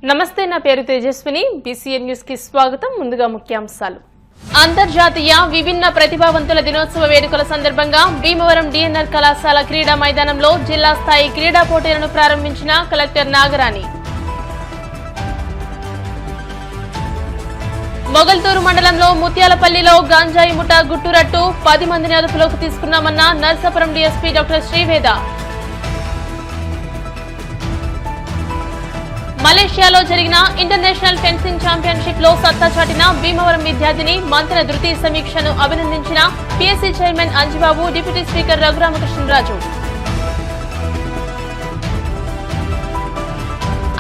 నమస్తే, నా పేరు తేజస్విని. బీసీఎన్ న్యూస్ కి స్వాగతం. ముందుగా ముఖ్యాంశాలు. అంతర్జాతీయ విభిన్న ప్రతిభావంతుల దినోత్సవ వేడుకల సందర్భంగా భీమవరం డిఎన్ఆర్ కళాశాల క్రీడా మైదానంలో జిల్లా స్థాయి క్రీడా పోటీలను ప్రారంభించిన కలెక్టర్ నాగరాణి. మొగల్తూరు మండలంలో ముత్యాలపల్లిలో గాంజాయి ముఠా గుట్టురట్టు 10 మందిని అదుపులోకి తీసుకున్నామన్న నర్సాపురం డీఎస్పీ డాక్టర్ శ్రీవేద. మలేషియాలో జరిగిన ఇంటర్నేషనల్ ఫెన్సింగ్ ఛాంపియన్షిప్ లో సత్తా చాటిన భీమవరం విద్యార్థిని మంత్ర ధృతి సమీక్షను అభినందించిన PSC chairman Anjibabu, deputy speaker Raghuramakrishnaraju.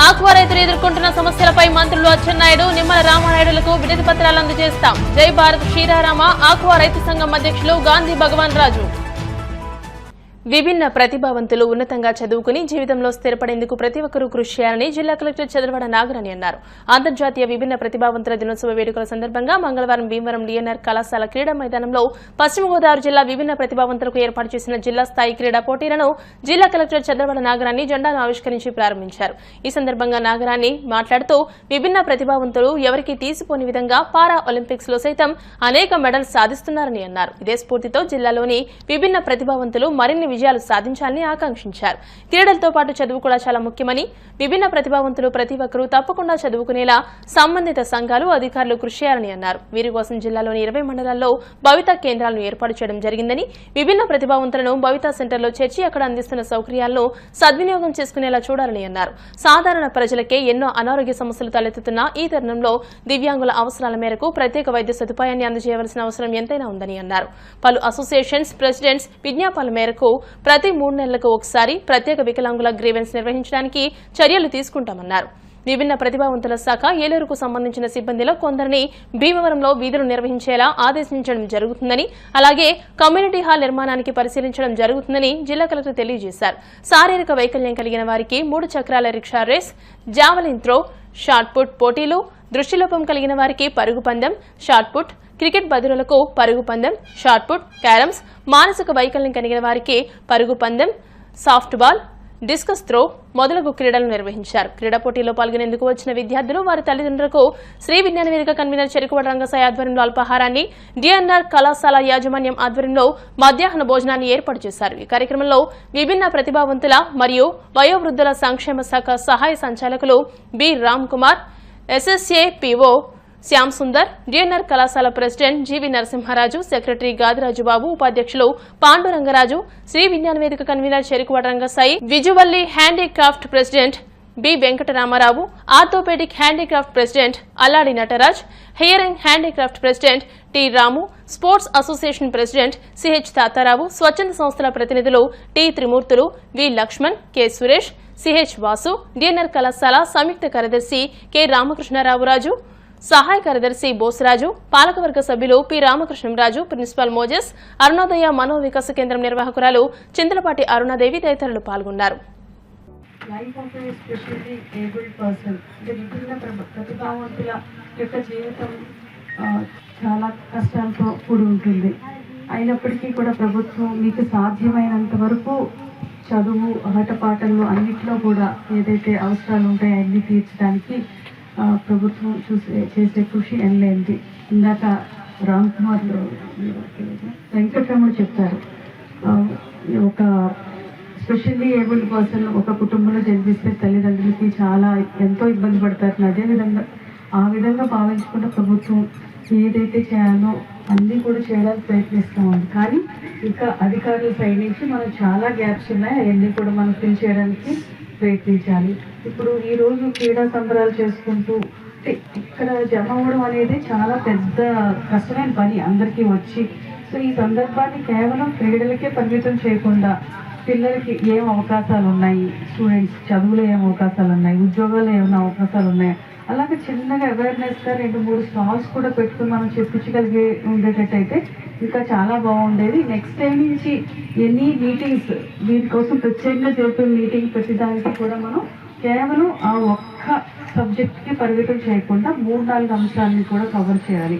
Aqua రైతులు ఎదుర్కొంటున్న సమస్యలపై మంత్రులు అచ్చెన్నాయుడు, నిమ్మల రామానాయుడులకు వినతి పత్రాలు అందజేస్తాం. జై భారత్ శ్రీరామ ఆక్వా రైతు సంఘం అధ్యక్షులు గాంధీ భగవాన్ రాజు. విభిన్న ప్రతిభావంతులు ఉన్నతంగా చదువుకుని జీవితంలో స్థిరపడేందుకు ప్రతి ఒక్కరూ కృషి చేయాలని జిల్లా కలెక్టర్ చదరవాడ నాగరాణి అన్నారు. అంతర్జాతీయ విభిన్న ప్రతిభావంతుల దినోత్సవ వేడుకల సందర్భంగా మంగళవారం భీమవరం డిఎన్ఆర్ కళాశాల క్రీడా మైదానంలో పశ్చిమ గోదావరి జిల్లా విభిన్న ప్రతిభావంతులకు ఏర్పాటు చేసిన జిల్లా స్థాయి క్రీడా పోటీలను జిల్లా కలెక్టర్ చదరవాడ నాగరాణి జెండాను ఆవిష్కరించి ప్రారంభించారు. ఈ సందర్భంగా నాగరాణి మాట్లాడుతూ విభిన్న ప్రతిభావంతులు ఎవరికీ తీసిపోని విధంగా పారా ఒలింపిక్స్ లో సైతం అనేక మెడల్స్ సాధిస్తున్నారని అన్నారు. ఇదే స్ఫూర్తితో జిల్లాలోని విభిన్న ప్రతిభావంతులు మరిన్ని విజయాలు సాధించాలని ఆకాంక్షించారు. క్రీడలతో పాటు చదువు కూడా చాలా ముఖ్యమని, విభిన్న ప్రతిభావంతులు ప్రతి ఒక్కరూ తప్పకుండా చదువుకునేలా సంబంధిత సంఘాలు, అధికారులు కృషి చేయాలని అన్నారు. వీరి కోసం జిల్లాలోని 20 మండలాల్లో భవిత కేంద్రాలను ఏర్పాటు చేయడం జరిగిందని, విభిన్న ప్రతిభావంతులను భవిత సెంటర్లో చేర్చి అక్కడ అందిస్తున్న సౌకర్యాలను సద్వినియోగం చేసుకునేలా చూడాలని అన్నారు. సాధారణ ప్రజలకే ఎన్నో అనారోగ్య సమస్యలు తలెత్తుతున్న ఈ తరుణంలో దివ్యాంగుల అవసరాల మేరకు ప్రత్యేక వైద్య సదుపాయాన్ని అందజేయవలసిన అవసరం ఎంతైనా ఉందని అన్నారు. పలు అసోసియేషన్స్ ప్రెసిడెంట్స్ విజ్ఞాపనల మేరకు ప్రతి 3 నెలలకు ఒకసారి ప్రత్యేక వికలాంగుల గ్రీవెన్స్ నిర్వహించడానికి చర్యలు తీసుకుంటామన్నారు. విభిన్న ప్రతిభావంతుల శాఖ ఏలూరుకు సంబంధించిన సిబ్బందిలో కొందరిని భీమవరంలో విధులు నిర్వహించేలా ఆదేశించడం జరుగుతుందని, అలాగే కమ్యూనిటీ హాల్ నిర్మాణానికి పరిశీలించడం జరుగుతుందని జిల్లా కలెక్టర్ తెలియజేశారు. శారీరక వైకల్యం కలిగిన వారికి 3 చక్రాల rickshaw race, javelin throw, shot put పోటీలు, దృష్టిలోపం కలిగిన వారికి పరుగు పందెం, షాట్ పుట్, క్రికెట్ బదులులకు పరుగు పందెం, షాట్ పుట్, క్యారమ్స్, మానసిక వైకల్యం కలిగిన వారికి పరుగు పందెం, సాఫ్ట్ బాల్, డిస్కస్ త్రో మొదలగు క్రీడలు నిర్వహించారు. క్రీడా పోటీలో పాల్గొనేందుకు వచ్చిన విద్యార్థులు వారి తల్లిదండ్రులకు శ్రీ విజ్ఞాన వేదిక కన్వీనర్ చెరుకువాడ రంగసాయి ఆధ్వర్యంలో అల్పాహారాన్ని, డిఎన్ఆర్ కళాశాల యాజమాన్యం ఆధ్వర్యంలో మధ్యాహ్న భోజనాన్ని ఏర్పాటు చేశారు. ఈ కార్యక్రమంలో విభిన్న ప్రతిభావంతుల మరియు వయోవృద్ధుల సంక్షేమ శాఖ సహాయ సంచాలకులు B Ram Kumar, SSA PO Shyam Sundar, DNR కళాశాల president GV Narasimharaju, secretary Gadiraju Babu, ఉపాధ్యక్షులు Pandurangaraju, Sri Vignana Vedika convener Cherukuvada Rangasai, visually handicraft president B Venkataramarao, orthopaedic handicraft president Alladi Nataraj, hearing handicraft president T Ramu, sports association president CH Tatarao, స్వచ్ఛంద సంస్థల ప్రతినిధులు T Trimurthulu, V Lakshman, K Suresh, CH Vasu, DNR కళాశాల సంయుక్త కార్యదర్శి కె రామకృష్ణరావురాజు, సహాయ కార్యదర్శి బోసరాజు, పాలకవర్గ సభ్యులు P Ramakrishna Raju, principal Moses, Arunodaya మనో వికాస కేంద్రం నిర్వాహకురాలు చింతలపాటి అరుణాదేవి తదితరులు పాల్గొన్నారు. Life of A specially abled person, విభిన్న ప్రతిభావంతుల యొక్క జీవితం చాలా కష్టాలతో కూడి ఉంటుంది. అయినప్పటికీ కూడా ప్రభుత్వం మీకు సాధ్యమైనంత వరకు చదువు, ఆటపాటలు అన్నింటిలో కూడా ఏదైతే అవసరాలు ఉంటాయో అన్ని తీర్చడానికి ప్రభుత్వం చేసే కృషి ఎనలేనిది. ఇందాక రామ్ కుమార్ వెంకటరమణ చెప్పారు, ఒక స్పెషల్లీ ఏబుల్డ్ పర్సన్ ఒక కుటుంబంలో జన్మిస్తే తల్లిదండ్రులకి చాలా ఎంతో ఇబ్బంది పడతారు. అదేవిధంగా ఆ విధంగా భావించుకుంటే ప్రభుత్వం ఏదైతే చేయాలో అన్నీ కూడా చేయడానికి ప్రయత్నిస్తామండి. కానీ ఇంకా అధికారుల సైడ్ నుంచి మనం చాలా గ్యాప్స్ ఉన్నాయి, అవన్నీ కూడా మనం ఫిల్ చేయడానికి ప్రయత్నించాలి. ఇప్పుడు ఈరోజు క్రీడా సంబరాలు చేసుకుంటూ ఇక్కడ జమ అవ్వడం అనేది చాలా పెద్ద కష్టమైన పని అందరికీ వచ్చి. సో ఈ సందర్భాన్ని కేవలం క్రీడలకే పరిమితం చేయకుండా పిల్లలకి ఏం అవకాశాలు ఉన్నాయి, స్టూడెంట్స్ చదువులో ఏం అవకాశాలు ఉన్నాయి, ఉద్యోగాల్లో ఏమైనా అవకాశాలు ఉన్నాయి, అలాగే చిన్నగా అవేర్నెస్గా 2-3 స్టాల్స్ కూడా పెట్టుకుని మనం చెప్పించగలిగే ఉండేటట్టయితే ఇంకా చాలా బాగుండేది. నెక్స్ట్ టైం నుంచి ఎన్ని మీటింగ్స్ దీనికోసం ప్రత్యేకంగా జరిపే మీటింగ్ ప్రతిదానికి కూడా మనం కేవలం ఆ ఒక్క సబ్జెక్ట్కి పరిమితం చేయకుండా 3-4 అంశాలను కూడా కవర్ చేయాలి.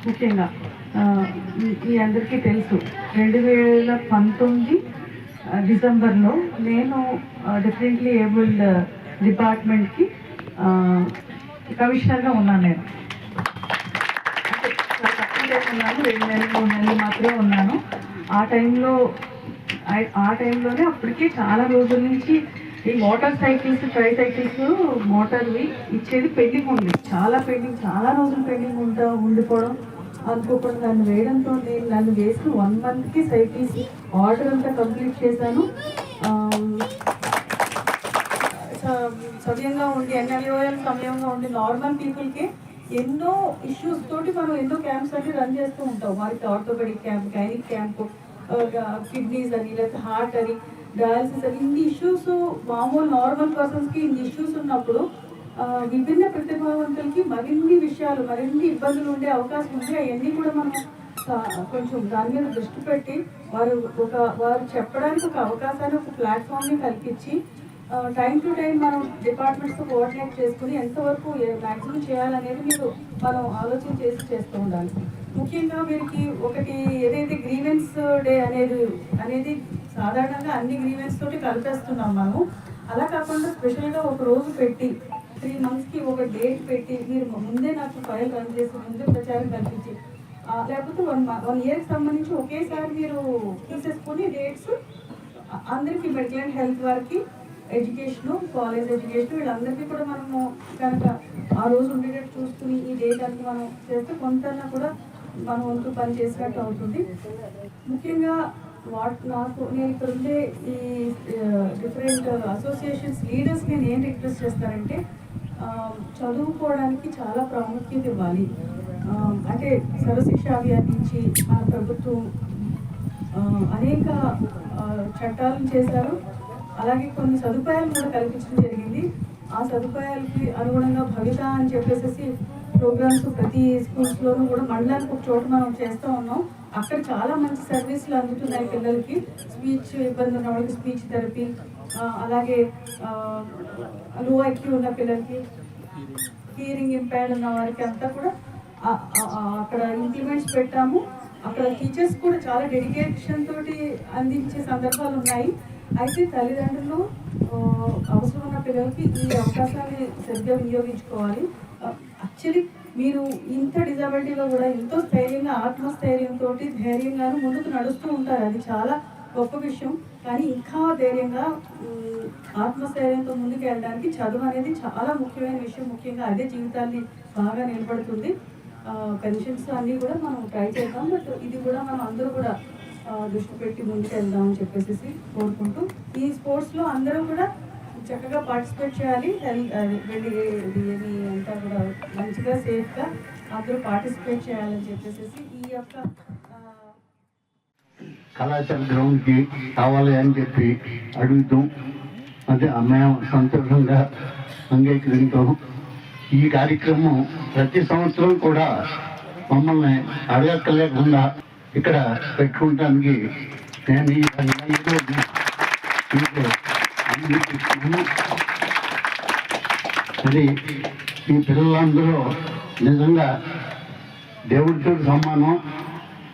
ముఖ్యంగా మీ అందరికీ తెలుసు 2019 డిసెంబర్లో నేను డిఫరెంట్లీ ఏబుల్డ్ డిపార్ట్మెంట్కి కమిషనర్గా ఉన్నాను నేను. అంటే చాలా తక్కువ టైం ఉన్నాను, 2 నెలలు 3 నెలలు మాత్రమే ఉన్నాను. ఆ టైంలోనే అప్పటికే చాలా రోజుల నుంచి ఈ మోటార్ సైకిల్స్, ట్రై సైకిల్స్ మోటార్వి ఇచ్చేది పెండింగ్ ఉంది. చాలా రోజులు పెండింగ్ ఉండిపోవడం, అనుకోకుండా నన్ను వేయడంతో నన్ను వేసిన 1 మంత్కి సైకిల్స్ ఆర్డర్ అంతా కంప్లీట్ చేశాను. సమయంగా ఉండి NLOL సమయంగా ఉండి నార్మల్ పీపుల్కి ఎన్నో ఇష్యూస్ తోటి మనం ఎన్నో క్యాంప్స్ అన్ని రన్ చేస్తూ ఉంటాం. వారికి orthopaedic camp, gynaec camp, kidneys అని, లేకపోతే హార్ట్ అని, డయాలసిస్ అని, ఇన్ని ఇష్యూస్ మామూలు నార్మల్ పర్సన్స్కి ఇన్ని ఇష్యూస్ ఉన్నప్పుడు విభిన్న ప్రతిభావంతులకి మరిన్ని ఇబ్బందులు ఉండే అవకాశం ఉంది. అవన్నీ కూడా మనం కొంచెం దాని మీద దృష్టి పెట్టి వారు చెప్పడానికి ఒక అవకాశాన్ని, ఒక ప్లాట్ఫామ్ని కల్పించి టైం టు టైం మనం డిపార్ట్మెంట్స్తో కోఆర్డినేట్ చేసుకుని ఎంతవరకు మ్యాక్సిమం చేయాలనేది మనం ఆలోచన చేస్తూ ఉండాలి. ముఖ్యంగా వీరికి ఒకటి ఏదైతే గ్రీవెన్స్ డే అనేది సాధారణంగా అన్ని గ్రీవెన్స్ తోటి కలిపేస్తున్నాం మనము. అలా కాకుండా స్పెషల్గా ఒక రోజు పెట్టి 3 monthsకి ఒక డేట్ పెట్టి మీరు ముందే నాకు ఫైల్ రన్ చేసి ముందే ప్రచారం కల్పించి, లేకపోతే 1 yearకి సంబంధించి ఒకేసారి మీరు తీసేసుకొని డేట్స్ అందరికీ మెడికల్ అండ్ హెల్త్ వారికి, ఎడ్యుకేషను, కాలేజ్ ఎడ్యుకేషన్, వీళ్ళందరికీ కూడా మనము కనుక ఆ రోజు ఉండేటట్టు చూసుకుని ఈ డేట్ అంతా మనం చేస్తే కొంతన్నా కూడా మనం వంతు పని చేసినట్టు అవుతుంది. ముఖ్యంగా నేను ఇక్కడ ఉండే ఈ డిఫరెంట్ అసోసియేషన్స్ లీడర్స్ నేను ఏం రిక్వెస్ట్ చేస్తానంటే, చదువుకోవడానికి చాలా ప్రాముఖ్యత ఇవ్వాలి. అంటే సర్వశిక్ష అభియాన్ నుంచి మన ప్రభుత్వం అనేక చట్టాలను చేశారు. అలాగే కొన్ని సదుపాయాలు కూడా కల్పించడం జరిగింది. ఆ సదుపాయాలకి అనుగుణంగా భవిత అని చెప్పేసి ప్రోగ్రామ్స్ ప్రతి స్కూల్స్లోనూ కూడా మండలానికి ఒక చోట మనం చేస్తూ ఉన్నాం. అక్కడ చాలా మంచి సర్వీసులు అందుతున్నాయి పిల్లలకి. స్పీచ్ ఇబ్బంది ఉన్న వాళ్ళకి స్పీచ్ థెరపీ, అలాగే లో ఐక్యూ ఉన్న పిల్లలకి, హియరింగ్ ఇంపైర్డ్ ఉన్న వారికి అంతా కూడా అక్కడ ఇంప్లిమెంట్స్ పెట్టాము. అక్కడ టీచర్స్ కూడా చాలా డెడికేషన్ తోటి అందించే సందర్భాలు ఉన్నాయి. అయితే తల్లిదండ్రులు అవసరం ఉన్న పిల్లలకి ఈ అవకాశాన్ని సరిగ్గా వినియోగించుకోవాలి. యాక్చువల్లీ మీరు ఇంత డిజబిలిటీలో కూడా ఎంతో స్థైర్యంగా, ఆత్మస్థైర్యంతో ధైర్యంగాను ముందుకు నడుస్తూ ఉంటారు. అది చాలా గొప్ప విషయం. కానీ ఇంకా ధైర్యంగా, ఆత్మస్థైర్యంతో ముందుకు వెళ్ళడానికి చదువు అనేది చాలా ముఖ్యమైన విషయం. ముఖ్యంగా అదే జీవితాన్ని బాగా నిలబడుతుంది. పెన్షన్స్ అన్నీ కూడా మనం ట్రై చేద్దాం. బట్ ఇది కూడా మనం అందరూ కూడా దృష్టి పెట్టి ముందుకు వెళ్దాం అని చెప్పేసి కోరుకుంటూ, ఈ స్పోర్ట్స్లో అందరూ కూడా చక్కగా పార్టిసిపేట్ చేయాలి. వెళ్ళి అంతా కూడా మంచిగా సేఫ్గా అందరూ పార్టిసిపేట్ చేయాలని చెప్పేసి ఈ యొక్క కళాశాల గ్రౌండ్కి కావాలి అని చెప్పి అడుగుతాం. అదే మేము సంతోషంగా అంగీకరించాం. ఈ కార్యక్రమం ప్రతి సంవత్సరం కూడా మమ్మల్ని అడగక్కర్లేకుండా ఇక్కడ పెట్టుకోవడానికి నేను ఈ అది ఈ పిల్లలందరూ నిజంగా దేవుడితో సమానం.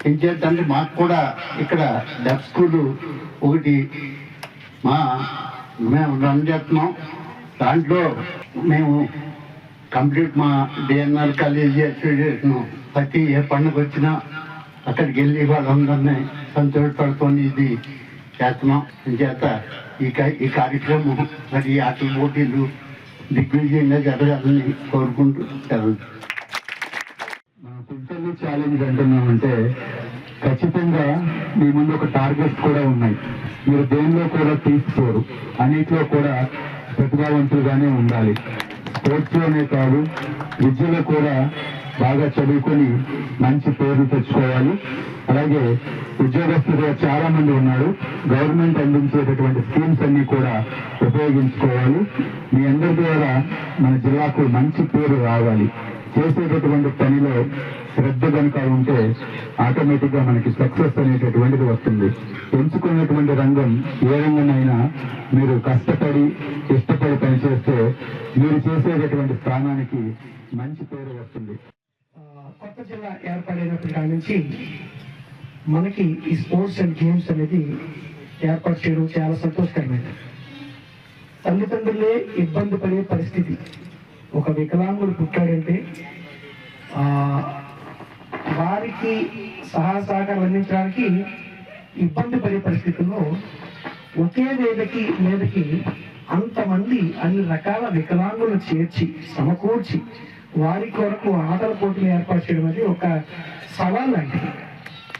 ఏం చేద్దంటే మాకు కూడా ఇక్కడ డెఫ్ స్కూల్ ఒకటి మేము రన్ చేస్తున్నాం. దాంట్లో మేము కంప్లీట్ మా డిఎన్ఆర్ కాలేజీ అసోసియేషన్ ప్రతి ఏ పండుగ వచ్చినా అక్కడికి వెళ్ళి వాళ్ళందరినీ సంతోషపడుకొని ఇది చేస్తున్నాం. చేత ఈ కార్యక్రమం మరి ఆటల పోటీలు దిగ్విజయంగా జరగాలని కోరుకుంటూ జరుగుతుంది. మన ఫుట్బాల్ ఛాలెంజ్ అంటున్నామంటే ఖచ్చితంగా మీ ముందు ఒక టార్గెట్స్ కూడా ఉన్నాయి. మీరు దేనిలో కూడా తీసుకోరు, అన్నిట్లో కూడా ప్రతిభావంతులుగానే ఉండాలి. స్పోర్ట్స్లోనే కాదు, విద్యలో కూడా బాగా చదువుకొని మంచి పేరు తెచ్చుకోవాలి. అలాగే ఉద్యోగస్తులు కూడా చాలా మంది ఉన్నారు. గవర్నమెంట్ అందించేటటువంటి స్కీమ్స్ అన్ని కూడా ఉపయోగించుకోవాలి. మీ అందరి ద్వారా మన జిల్లాకు మంచి పేరు రావాలి. చేసేటటువంటి పనిలో శ్రద్ధ కనుక ఉంటే ఆటోమేటిక్గా మనకి సక్సెస్ అనేటటువంటిది వస్తుంది. ఎంచుకున్నటువంటి రంగం ఏ రంగమైనా మీరు కష్టపడి ఇష్టపడి పనిచేస్తే మీరు చేసేటటువంటి స్థానానికి మంచి పేరు వస్తుంది. కొత్త జిల్లా ఏర్పడినప్పటి నుంచి మనకి ఈ స్పోర్ట్స్ అండ్ గేమ్స్ అనేది ఏర్పాటు చేయడం చాలా సంతోషకరమైనది. తల్లిదండ్రులే ఇబ్బంది పడే పరిస్థితి. ఒక వికలాంగుడు పుట్టాడంటే వారికి సహకారం అందించడానికి ఇబ్బంది పడే పరిస్థితుల్లో ఒకే మీదకి అంతమంది అన్ని రకాల వికలాంగులను చేర్చి సమకూర్చి వారి కొరకు ఆటల పోటీలు ఏర్పాటు చేయడం అనేది ఒక సవాల్ లాంటిది.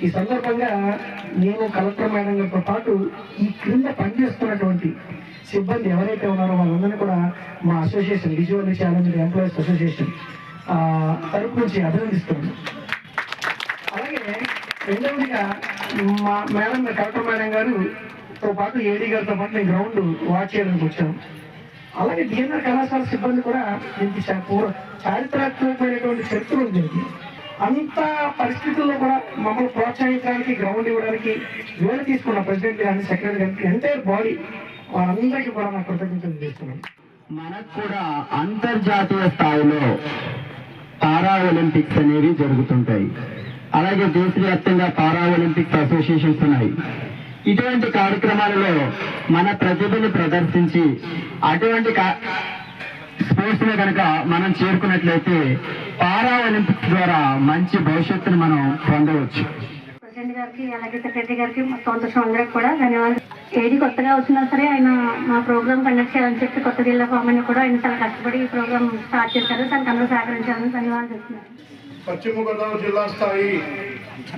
ఈ సందర్భంగా నేను కలెక్టర్ మేడం గారితో పాటు ఈ క్రింద పనిచేస్తున్నటువంటి సిబ్బంది ఎవరైతే ఉన్నారో వాళ్ళందరినీ కూడా మా association visual challenge employees association తరపు నుంచి అభినందిస్తున్నాను. అలాగే రెండవదిగా మా మేడం కలెక్టర్ మేడం గారుతో పాటు ఏడీ గారితో పాటు నేను గ్రౌండ్ వాచ్ చేయడానికి వచ్చాను. అలాగే డిఎన్ఆర్ కళాశాల సిబ్బంది కూడా దీనికి చారిత్రాత్మకమైనటువంటి చరిత్ర ఉంది. అంత పరిస్థితుల్లో కూడా మమ్మల్ని ప్రోత్సహించడానికి గ్రౌండ్ ఇవ్వడానికి వేలు తీసుకున్న ప్రెసిడెంట్ గారిని సెక్రటరీ గారికి ఎంటైర్ బాడీ వారందరికీ కూడా నా కృతజ్ఞతలు చేస్తున్నాను. మనకు కూడా అంతర్జాతీయ స్థాయిలో పారా ఒలింపిక్స్ అనేవి జరుగుతుంటాయి. అలాగే దేశవ్యాప్తంగా పారా ఒలింపిక్స్ అసోసియేషన్స్ ఉన్నాయి. ఇటువంటి కార్యక్రమాలలో మన ప్రతిభను ప్రదర్శించి అటువంటి స్పోర్ట్స్ లో కనుక మనం చేరుకున్నట్లయితే పారా ఒలింపిక్స్ ద్వారా మంచి భవిష్యత్తును మనం పొందవచ్చు. ప్రెసిడెంట్ గారికి అలాగే సెక్రటరీ గారికి మా సంతోషం అందరికి కూడా ధన్యవాదాలు. ఏది కొత్తగా వచ్చినా సరే ఆయన మా ప్రోగ్రామ్ కండక్ట్ చేయాలని చెప్పి కొత్త జిల్లా ఫామ్ కూడా ఆయన చాలా కష్టపడి ఈ ప్రోగ్రామ్ స్టార్ట్ చేశారు. దానికి అందరూ సహకరించాలని ధన్యవాదాలు చెప్తున్నారు. పశ్చిమ గోదావరి జిల్లా స్థాయి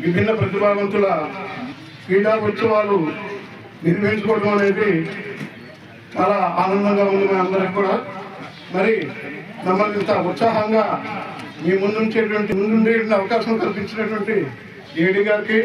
విభిన్న ప్రతిభావంతుల క్రీడా ఉత్సవాలు నిర్వహించుకోవడం అనేది చాలా ఆనందంగా ఉంది మా అందరికి కూడా. మరి మమ్మల్ని ఇంత ఉత్సాహంగా మీ ముందుండే అవకాశం కల్పించినటువంటి ఏడీ గారికి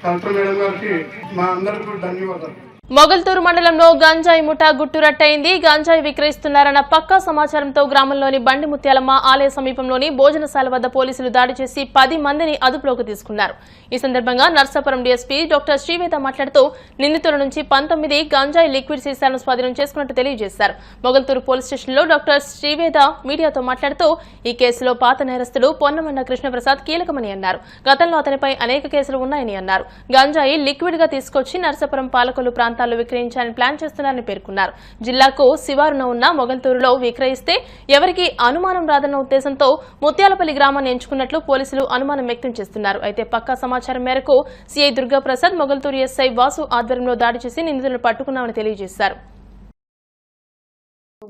కలెక్టర్ మేడం గారికి మా అందరికీ ధన్యవాదాలు. మొగల్తూరు మండలంలో గంజాయి ముఠా గుట్టురట్టయింది. గంజాయి విక్రయిస్తున్నారన్న పక్కా సమాచారంతో గ్రామంలోని బండి ముత్యాలమ్మ ఆలయ సమీపంలోని భోజనశాల వద్ద పోలీసులు దాడి చేసి 10 మందిని అదుపులోకి తీసుకున్నారు. ఈ సందర్భంగా నర్సాపురం డీఎస్పీ డాక్టర్ శ్రీవేద మాట్లాడుతూ నిందితుల నుంచి 19 గంజాయి లిక్విడ్ సీసాలను స్వాధీనం చేసుకున్నట్టు తెలియజేశారు. మొగల్తూరు పోలీస్ స్టేషన్లో డాక్టర్ శ్రీవేద మీడియాతో మాట్లాడుతూ ఈ కేసులో పాత నేరస్తుడు పొన్నమన్న కృష్ణప్రసాద్ కీలకమని అన్నారు. గతంలో అతనిపై అనేక కేసులు ఉన్నాయని అన్నారు. గంజాయి లిక్విడ్ గా తీసుకొచ్చి నర్సాపురం పాలకొల్లు ప్రాంతాల్లో విక్రయించాలని ప్లాన్ చేస్తున్నారని పేర్కొన్నారు. జిల్లాకు శివారున ఉన్న మొగల్తూరులో విక్రయిస్తే ఎవరికీ అనుమానం రాదన్న ఉద్దేశంతో ముత్యాలపల్లి గ్రామాన్ని ఎంచుకున్నట్లు పోలీసులు అనుమానం వ్యక్తం చేస్తున్నారు. అయితే పక్కా సమాచారం మేరకు సిఐ దుర్గాప్రసాద్ మొగల్తూరు ఎస్ఐ వాసు ఆధ్వర్యంలో దాడి చేసి నిందితులను పట్టుకున్నామని తెలియజేశారు.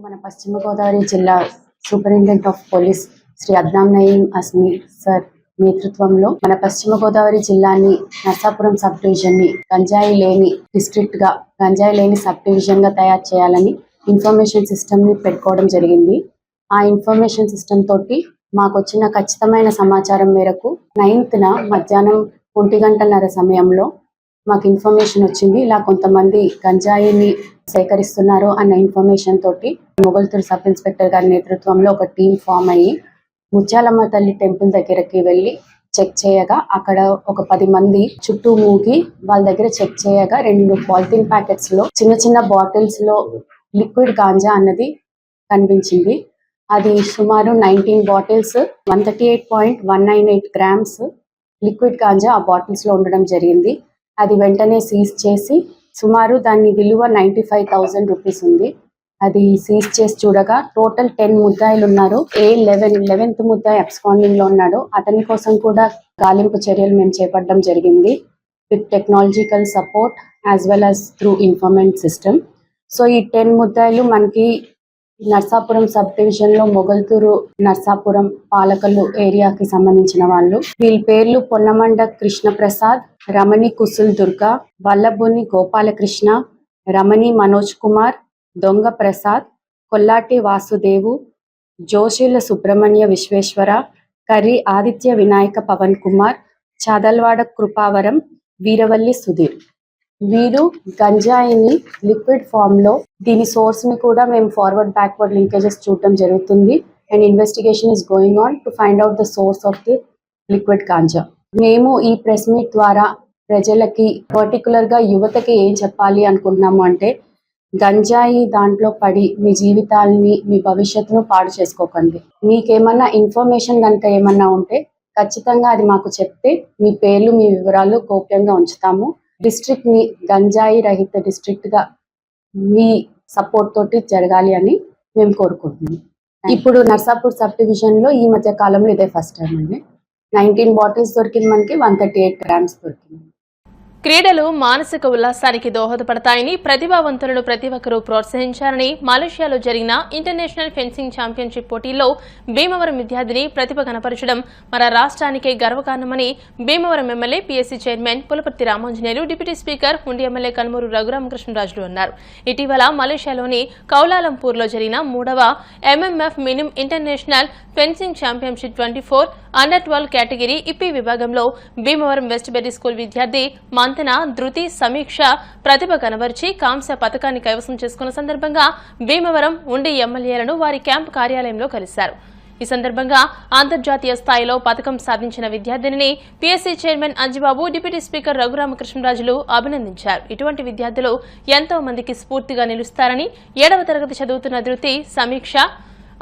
మన పశ్చిమ గోదావరి జిల్లా superintendent of police Sri Adnan Nayeem Asmi sir నేతృత్వంలో మన పశ్చిమ గోదావరి జిల్లాని నర్సాపురం సబ్ డివిజన్ ని గంజాయి లేని డిస్ట్రిక్ట్ గా గంజాయి లేని సబ్ డివిజన్ గా తయారు చేయాలని ఇన్ఫర్మేషన్ సిస్టమ్ ని పెట్టుకోవడం జరిగింది. ఆ ఇన్ఫర్మేషన్ సిస్టమ్ తోటి మాకు వచ్చిన ఖచ్చితమైన సమాచారం మేరకు 9th మధ్యాహ్నం 1:30 సమయంలో మాకు ఇన్ఫర్మేషన్ వచ్చింది. ఇలా కొంతమంది గంజాయిని సేకరిస్తున్నారు అన్న ఇన్ఫర్మేషన్ తోటి మొగల్తూరు సబ్ ఇన్స్పెక్టర్ గారి నేతృత్వంలో ఒక టీం ఫామ్ అయ్యి ముత్యాలమ్మ తల్లి టెంపుల్ దగ్గరకి వెళ్ళి చెక్ చేయగా అక్కడ ఒక 10 మంది చుట్టూ మూగి వాళ్ళ దగ్గర చెక్ చేయగా 2 పాలిథిన్ ప్యాకెట్స్ లో చిన్న చిన్న బాటిల్స్ లో లిక్విడ్ గాంజా అన్నది కనిపించింది. అది సుమారు 19 బాటిల్స్ 138.198 గ్రామ్స్ లిక్విడ్ గాంజా ఆ బాటిల్స్ లో ఉండడం జరిగింది. అది వెంటనే సీజ్ చేసి సుమారు దాని విలువ 95,000 రూపీస్ ఉంది. అది సీజ్ చేసి చూడగా టోటల్ 10 ముద్దాయిలు ఉన్నారు. 11th ముద్దాయి అబ్స్కాండింగ్ లో ఉన్నాడు. అతని కోసం కూడా గాలింపు చర్యలు మేము చేపట్టడం జరిగింది with technological support as well as through information system. So ఈ 10 ముద్దాయిలు మనకి నర్సాపురం సబ్ డివిజన్ లో మొగల్తూరు నర్సాపురం పాలకల్లు ఏరియాకి సంబంధించిన వాళ్ళు. వీళ్ళ పేర్లు పొన్నమండ కృష్ణప్రసాద్, రమణి కుసుల్ దుర్గా, వల్లభుని గోపాలకృష్ణ, రమణి మనోజ్ కుమార్, దొంగ ప్రసాద్, కొల్లాటి వాసుదేవు, జోషిల సుబ్రహ్మణ్య విశ్వేశ్వర, కర్రి ఆదిత్య వినాయక పవన్ కుమార్, చాదల్వాడ కృపావరం, వీరవల్లి సుధీర్. వీరు గంజాయిని లిక్విడ్ ఫామ్ లో దీని సోర్స్ ని కూడా మేము ఫార్వర్డ్ బ్యాక్వర్డ్ లింకేజెస్ చూడటం జరుగుతుంది. And investigation is going on to find out the source of the liquid ganja. మేము ఈ ప్రెస్ మీట్ ద్వారా ప్రజలకి పర్టికులర్ గా యువతకి ఏం చెప్పాలి అనుకుంటున్నాము అంటే, గంజాయి దాంట్లో పడి మీ జీవితాలని మీ భవిష్యత్తును పాడు చేసుకోకండి. మీకేమన్నా ఇన్ఫర్మేషన్ కనుక ఏమన్నా ఉంటే ఖచ్చితంగా అది మాకు చెప్తే మీ పేర్లు మీ వివరాలు గోప్యంగా ఉంచుతాము. డిస్ట్రిక్ట్ ని గంజాయి రహిత డిస్ట్రిక్ట్ గా మీ సపోర్ట్ తోటి జరగాలి అని మేము కోరుకుంటున్నాం. ఇప్పుడు నర్సాపూర్ సబ్ డివిజన్ లో ఈ మధ్య కాలంలో ఇదే ఫస్ట్ టైం అండి. 19 బాటిల్స్ దొరికింది, మనకి 138 గ్రామ్స్ దొరికింది. క్రీడలు మానసిక ఉల్లాసానికి దోహదపడతాయని, ప్రతిభావంతులను ప్రతి ఒక్కరూ ప్రోత్సహించాలని మలేషియాలో జరిగిన ఇంటర్నేషనల్ ఫెన్సింగ్ ఛాంపియన్షిప్ పోటీల్లో భీమవరం విద్యార్థిని ప్రతిభ కనపరచడం మన రాష్ట్రానికే గర్వకారణమని Bhimavaram MLA PSC chairman Pulaparthi Ramanjaneyulu, deputy speaker Undi MLA Kanumuru రఘురామకృష్ణరాజులు అన్నారు. ఇటీవల మలేషియాలోని కౌలాలంపూర్లో జరిగిన 3వ ఎంఎంఎఫ్ మినిమ్ international fencing championship 24 under category epee విభాగంలో భీమవరం వెస్ట్ బెర్రీ స్కూల్ విద్యార్థి మంతన ధృతి సమీక్ష ప్రతిభ కనబర్చి కాంస్య పథకాన్ని కైవసం చేసుకున్న సందర్భంగా భీమవరం ఉండి ఎమ్మెల్యేలను వారి క్యాంపు కార్యాలయంలో కలిశారు. ఈ సందర్భంగా అంతర్జాతీయ స్థాయిలో పథకం సాధించిన విద్యార్థిని PSC chairman Anjibabu, deputy speaker రఘురామకృష్ణరాజులు అభినందించారు. ఇటువంటి విద్యార్థులు ఎంతో మందికి స్ఫూర్తిగా నిలుస్తారని, 7వ తరగతి చదువుతున్న ధృతి సమీక్ష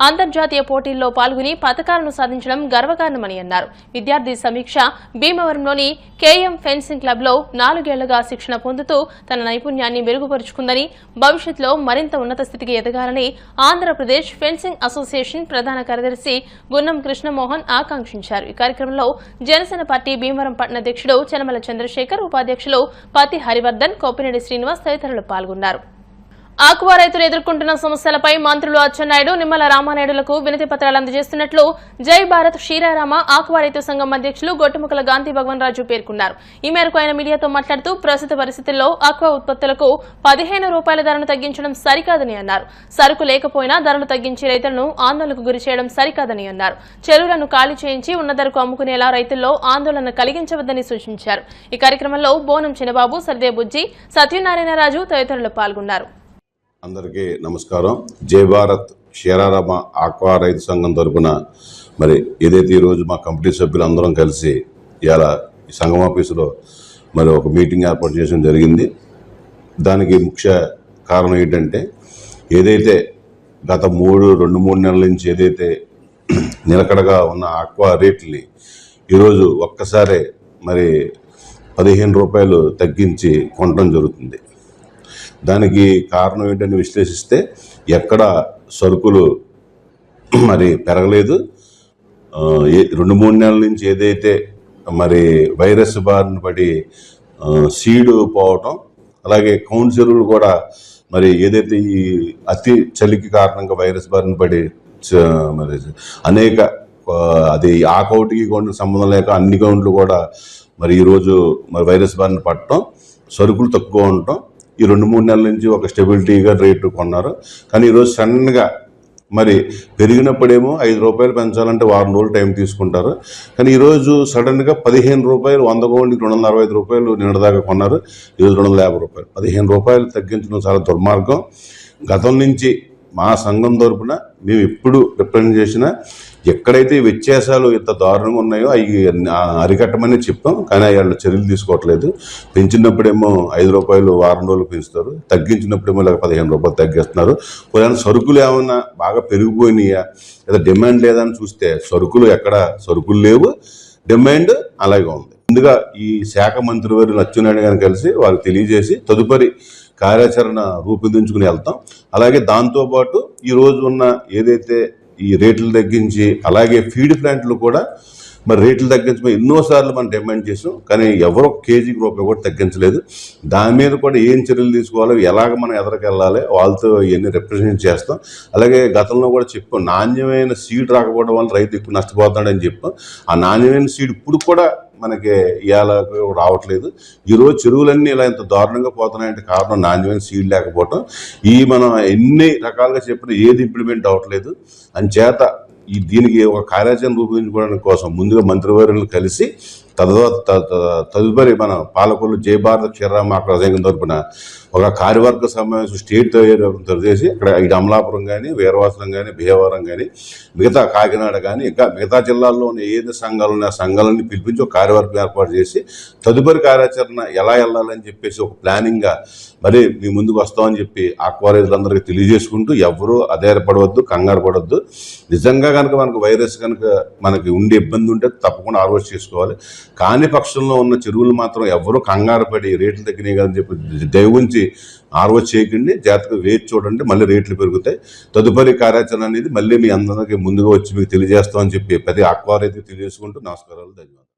అంతర్జాతీయ పోటీల్లో పాల్గొని పథకాలను సాధించడం గర్వకారణమని అన్నారు. విద్యార్థి సమీక్ష భీమవరంలోని కేఎం ఫెన్సింగ్ క్లబ్లో 4 ఏళ్లుగా శిక్షణ పొందుతూ తన నైపుణ్యాన్ని మెరుగుపరుచుకుందని, భవిష్యత్తులో మరింత ఉన్నత స్థితికి ఎదగాలని ఆంధ్రప్రదేశ్ ఫెన్సింగ్ అసోసియేషన్ ప్రధాన కార్యదర్శి గున్నం కృష్ణమోహన్ ఆకాంక్షించారు. ఈ కార్యక్రమంలో జనసేన పార్టీ భీమవరం పట్టణ అధ్యక్షుడు చనమల చంద్రశేఖర్, ఉపాధ్యక్షులు పతి హరివర్ధన్, కోపినేడి శ్రీనివాస్ తదితరులు పాల్గొన్నారు. ఆక్వా రైతులు ఎదుర్కొంటున్న సమస్యలపై మంత్రులు అచ్చెన్నాయుడు, నిమ్మల రామానాయుడులకు వినతి పత్రాలు అందజేస్తున్నట్లు జై భారత్ శ్రీరామ ఆక్వా రైతు సంఘం అధ్యక్షులు గొట్టుముక్కల గాంధీ భగవాన్ రాజు పేర్కొన్నారు. ఈ మేరకు ఆయన మీడియాతో మాట్లాడుతూ ప్రస్తుత పరిస్థితుల్లో ఆక్వా ఉత్పత్తులకు 15 రూపాయల ధరను తగ్గించడం సరికాదని అన్నారు. సరుకు లేకపోయినా ధరలు తగ్గించి రైతులను ఆందోళనకు గురి చేయడం సరికాదని అన్నారు. చెరువులను ఖాళీ చేయించి ఉన్న ధరకు అమ్ముకునేలా రైతుల్లో ఆందోళన కలిగించవద్దని సూచించారు. ఈ కార్యక్రమంలో బోనం చిన్నబాబు, సర్దే బుజ్జి, సత్యనారాయణరాజు తదితరులు పాల్గొన్నారు. అందరికీ నమస్కారం. జై భారత్ శ్రీరామ ఆక్వా రైతు సంఘం తరపున మరి ఏదైతే ఈరోజు మా కమిటీ సభ్యులు అందరం కలిసి ఇవాళ ఈ సంఘం ఆఫీసులో మరి ఒక మీటింగ్ ఏర్పాటు చేయడం జరిగింది. దానికి ముఖ్య కారణం ఏంటంటే, ఏదైతే గత 2-3 నెలల నుంచి ఏదైతే నిలకడగా ఉన్న ఆక్వా రేట్లని ఈరోజు ఒక్కసారే మరి 15 రూపాయలు తగ్గించి కొనడం జరుగుతుంది. దానికి కారణం ఏంటని విశ్లేషిస్తే, ఎక్కడ సరుకులు మరి పెరగలేదు. 2-3 నెలల నుంచి ఏదైతే మరి వైరస్ బారిన పడి సీడ్ పోవటం, అలాగే కౌంట్ చెరువులు కూడా మరి ఏదైతే ఈ అతి చలికి కారణంగా వైరస్ బారిన పడి మరి అనేక అది ఆ కౌంట్కి కౌంట్కి సంబంధం లేక అన్ని కౌంట్లు కూడా మరి ఈరోజు మరి వైరస్ బారిన పడటం, సరుకులు తక్కువ ఉండటం, ఈ 2-3 నెలల నుంచి ఒక స్టెబిలిటీగా రేటు కొన్నారు. కానీ ఈరోజు సడన్గా మరి పెరిగినప్పుడేమో 5 రూపాయలు పెంచాలంటే వారం రోజులు టైం తీసుకుంటారు. కానీ ఈరోజు సడన్గా 15 రూపాయలు, 100 గోల్డ్కి 265 రూపాయలు నిన్నటిదాకా కొన్నారు. ఈరోజు 250 రూపాయలు, 15 రూపాయలు తగ్గించడం చాలా దుర్మార్గం. గతం నుంచి మా సంఘం తరపున మేము ఎప్పుడు రిప్రజెంట్ చేసినా ఎక్కడైతే వ్యత్యాసాలు ఇంత దారుణంగా ఉన్నాయో అవి అరికట్టమని చెప్పాం. కానీ వాళ్ళు చర్యలు తీసుకోవట్లేదు. పెంచినప్పుడేమో 5 రూపాయలు వారం రోజులు పెంచుతారు, తగ్గించినప్పుడేమో 15 రూపాయలు తగ్గిస్తున్నారు. కొన్ని సరుకులు ఏమన్నా బాగా పెరిగిపోయినాయా లేదా డిమాండ్ లేదని చూస్తే సరుకులు లేవు, డిమాండ్ అలాగే ఉంది. ముందుగా ఈ శాఖ మంత్రి వారు అచ్చెన్నాయుడు గారిని కలిసి వారికి తెలియజేసి తదుపరి కార్యాచరణ రూపొందించుకుని వెళ్తాం. అలాగే దాంతోపాటు ఈరోజు ఉన్న ఏదైతే ఈ రేట్లు తగ్గించి, అలాగే ఫీడ్ ప్లాంట్లు కూడా మరి రేట్లు తగ్గించమని ఎన్నోసార్లు మనం డిమాండ్ చేసాం. కానీ ఎవరో కేజీకి రూపాయి కూడా తగ్గించలేదు. దాని మీద కూడా ఏం చర్యలు తీసుకోవాలో, ఎలాగ మనం ఎదరికెళ్ళాలి, వాళ్ళతో ఇవన్నీ రిప్రజెంట్ చేస్తాం. అలాగే గతంలో కూడా చెప్పాం, నాణ్యమైన సీడ్ రాకపోవడం వల్ల రైతు ఎక్కువ నష్టపోతాడని చెప్పాం. ఆ నాణ్యమైన సీడ్ ఇప్పుడు కూడా మనకి ఇవాళ రావట్లేదు. ఈరోజు చెరువులన్నీ ఇలా ఇంత దారుణంగా పోతున్నాయంటే కారణం నాణ్యమైన సీడ్ లేకపోవటం. మనం ఎన్ని రకాలుగా చెప్పినా ఏది ఇంప్లిమెంట్ అవ్వట్లేదు. అంచేత దీనికి ఒక కార్యాచరణ రూపొందించుకోవడానికి కోసం ముందుగా మంత్రివర్యులను కలిసి తదుపరి మన పాలకొల్లు జై భారత్ శ్రీరామ ఆక్వా సంఘం తరపున ఒక కార్యవర్గ సమావేశం స్టేట్ చేసి ఇక్కడ ఇటు అమలాపురం కానీ, వీరవాసరం కానీ, భీమవరం కానీ, మిగతా కాకినాడ కానీ, ఇంకా మిగతా జిల్లాల్లో ఉన్న ఏది సంఘాలు ఉన్నాయి ఆ సంఘాలన్నీ పిలిపించి ఒక కార్యవర్గం ఏర్పాటు చేసి తదుపరి కార్యాచరణ ఎలా వెళ్ళాలని చెప్పేసి ఒక ప్లానింగ్గా మరి మీ ముందుకు వస్తామని చెప్పి ఆక్వా రైతులందరికీ తెలియజేసుకుంటూ, ఎవరూ అధైర్యపడవద్దు, కంగారు పడవద్దు. నిజంగా కనుక మనకు వైరస్ కనుక మనకి ఉండే ఇబ్బంది ఉంటే తప్పకుండా ఆలోచన చేసుకోవాలి. కాని పక్షంలో ఉన్న చెరువులు మాత్రం ఎవరూ కంగారు పడి రేట్లు తగ్గినాయి కదని చెప్పి దయవుంచి ఆర్వో చేయకండి, జాగ్రత్తగా వేచి చూడండి, మళ్ళీ రేట్లు పెరుగుతాయి. తదుపరి కార్యాచరణ అనేది మళ్ళీ మీ అందరికీ ముందుగా వచ్చి మీకు తెలియజేస్తామని చెప్పి ప్రతి ఆక్వా రైతుకు తెలియజేసుకుంటూ నమస్కారాలు, ధన్యవాదాలు.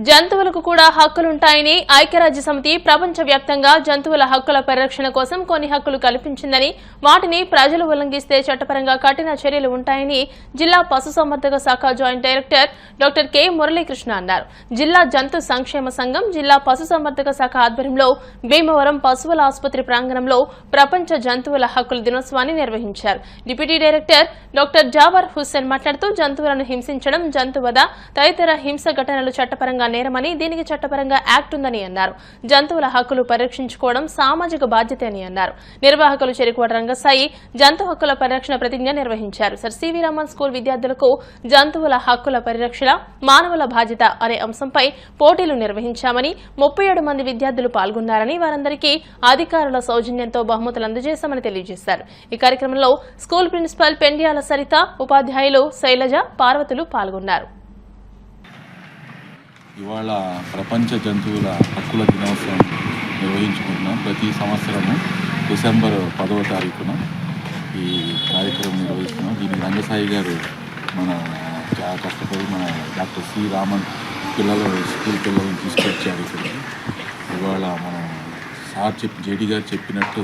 జంతువులకు కూడా హక్కులుంటాయని ఐక్యరాజ్య సమితి ప్రపంచవ్యాప్తంగా జంతువుల హక్కుల పరిరక్షణ కోసం కొన్ని హక్కులు కల్పించిందని, వాటిని ప్రజలు ఉల్లంఘిస్తే చట్టపరంగా కఠిన చర్యలు ఉంటాయని జిల్లా పశుసంవర్ధక శాఖ joint director doctor K Muralikrishna అన్నారు. జిల్లా జంతు సంక్షేమ సంఘం, జిల్లా పశుసంవర్ధక శాఖ ఆధ్వర్యంలో భీమవరం పశువుల ఆసుపత్రి ప్రాంగణంలో ప్రపంచ జంతువుల హక్కుల దినోత్సవాన్ని నిర్వహించారు. Deputy director doctor Jewar Hussain మాట్లాడుతూ జంతువులను హింసించడం, జంతువధ తదితర హింస ఘటనలు చట్టపరంగా నేరమని, దీనికి చట్టపరంగా యాక్ట్ ఉందని అన్నారు. జంతువుల హక్కులు పరిరక్షించుకోవడం సామాజిక బాధ్యత అని అన్నారు. నిర్వాహకులు చెరుకువాడ రంగసాయి జంతు హక్కుల పరిరక్షణ ప్రతిజ్ఞ నిర్వహించారు. సర్ సివి రామన్ స్కూల్ విద్యార్థులకు జంతువుల హక్కుల పరిరక్షణ మానవుల బాధ్యత అనే అంశంపై పోటీలు నిర్వహించామని, 37 మంది విద్యార్థులు పాల్గొన్నారని, వారందరికీ అధికారుల సౌజన్యంతో బహుమతులు అందజేశామని తెలియజేశారు. ఈ కార్యక్రమంలో స్కూల్ ప్రిన్సిపల్ పెండ్యాల సరిత, ఉపాధ్యాయులు శైలజ, పార్వతులు పాల్గొన్నారు. ఇవాళ ప్రపంచ జంతువుల హక్కుల దినోత్సవం నిర్వహించుకుంటున్నాం. ప్రతి సంవత్సరము డిసెంబర్ 10వ తారీఖున ఈ కార్యక్రమం నిర్వహిస్తున్నాం. దీనికి రంగసాయి గారు చాలా కష్టపడి మన డాక్టర్ సి రామన్ స్కూల్ పిల్లలను తీసుకొచ్చారు ఇక్కడికి. ఇవాళ మనం సార్ జేడీ గారు చెప్పినట్టు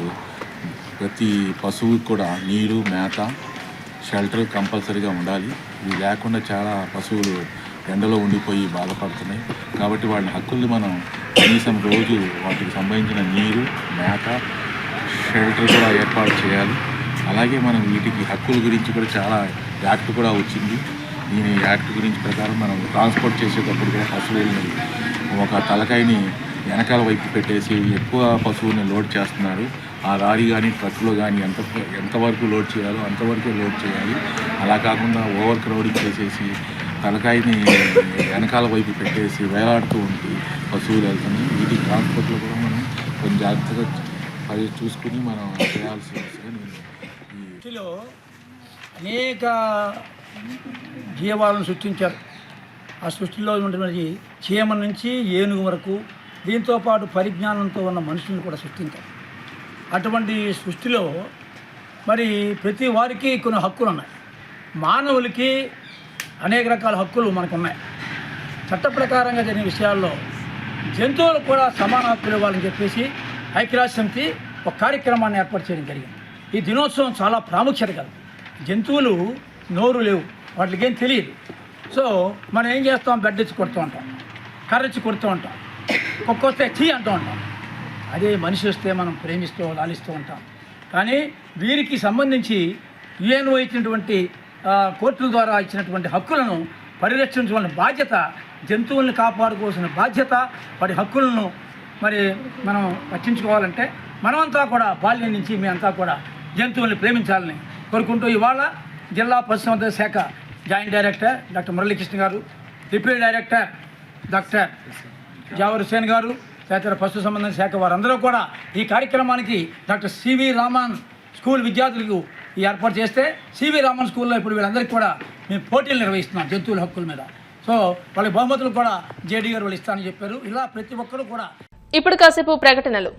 ప్రతి పశువుకి కూడా నీరు, మేత, షెల్టర్ కంపల్సరీగా ఉండాలి. ఇవి లేకుండా చాలా పశువులు ఎండలో ఉండిపోయి బాధపడుతున్నాయి. కాబట్టి వాళ్ళ హక్కుల్ని మనం కనీసం రోజు వాటికి సంబంధించిన నీరు, మేత, షెల్టర్ కూడా ఏర్పాటు చేయాలి. అలాగే మనం వీటికి హక్కుల గురించి కూడా చాలా యాక్ట్ కూడా వచ్చింది. దీని యాక్ట్ గురించి ప్రకారం మనం ట్రాన్స్పోర్ట్ చేసేటప్పుడు కూడా పశువులని ఒక తలకాయని వెనకాల వైపు పెట్టేసి ఎక్కువ పశువుని లోడ్ చేస్తున్నారు. ఆ లారీ కానీ ట్రక్లో కానీ ఎంతవరకు లోడ్ చేయాలో అంతవరకే లోడ్ చేయాలి. అలా కాకుండా ఓవర్ క్రౌడింగ్ చేసేసి తలకాయని వెనకాల వైపు పెట్టేసి వేలాడుతూ ఉంటే పశువులు వెళ్తున్నాయి. వీటి ట్రాన్స్పోర్ట్లో కూడా మనం కొంచెం జాగ్రత్తగా చూసుకుని మనం చేయాల్సి వస్తుంది. సృష్టిలో అనేక జీవాలను సృష్టించారు. ఆ సృష్టిలో ఉన్నటువంటి చీమ నుంచి ఏనుగు వరకు, దీంతోపాటు పరిజ్ఞానంతో ఉన్న మనుషులను కూడా సృష్టించారు. అటువంటి సృష్టిలో మరి ప్రతి వారికి కొన్ని హక్కులు ఉన్నాయి. మానవులకి అనేక రకాల హక్కులు మనకున్నాయి. చట్ట ప్రకారంగా జరిగిన విషయాల్లో జంతువులకు కూడా సమాన హక్కులు ఇవ్వాలని చెప్పేసి ఐక్యరాజ్య సమితి ఒక కార్యక్రమాన్ని ఏర్పాటు చేయడం జరిగింది. ఈ దినోత్సవం చాలా ప్రాముఖ్యత కలదు. జంతువులు నోరు లేవు, వాటికి ఏం తెలియదు. సో మనం ఏం చేస్తాం, బెడ్ ఇచ్చి కొడుతూ ఉంటాం, కర్రచ్చి కొడుతూ ఉంటాం, కుక్క వస్తే చీ అంటూ ఉంటాం. అదే మనిషి వస్తే మనం ప్రేమిస్తూ లాలిస్తూ ఉంటాం. కానీ వీరికి సంబంధించి యుఎన్ఓ ఇచ్చినటువంటి కోర్టుల ద్వారా ఇచ్చినటువంటి హక్కులను పరిరక్షించవలసిన బాధ్యత, జంతువుల్ని కాపాడుకోవాల్సిన బాధ్యత, వాటి హక్కులను మరి మనం రక్షించుకోవాలంటే మనమంతా కూడా బాల్యం నుంచి మీ అంతా కూడా జంతువుల్ని ప్రేమించాలని కోరుకుంటూ ఇవాళ జిల్లా పశుసంవర్ధక శాఖ జాయింట్ డైరెక్టర్ డాక్టర్ మురళీకృష్ణ గారు, deputy director doctor Jewar Hussain గారు, తదితర పశు సంబంధ శాఖ వారందరూ కూడా ఈ కార్యక్రమానికి డాక్టర్ సివి రామన్ స్కూల్ విద్యార్థులకు ఈ ఏర్పాటు చేస్తే, సివి రామన్ స్కూల్లో ఇప్పుడు వీళ్ళందరికీ కూడా మేము పోటీలు నిర్వహిస్తున్నాం జంతువుల హక్కుల మీద. సో వాళ్ళకి బహుమతులు కూడా జేడీ గారు వాళ్ళు ఇస్తానని చెప్పారు. ఇలా ప్రతి ఒక్కరూ కూడా. ఇప్పుడు కాసేపు ప్రకటనలు.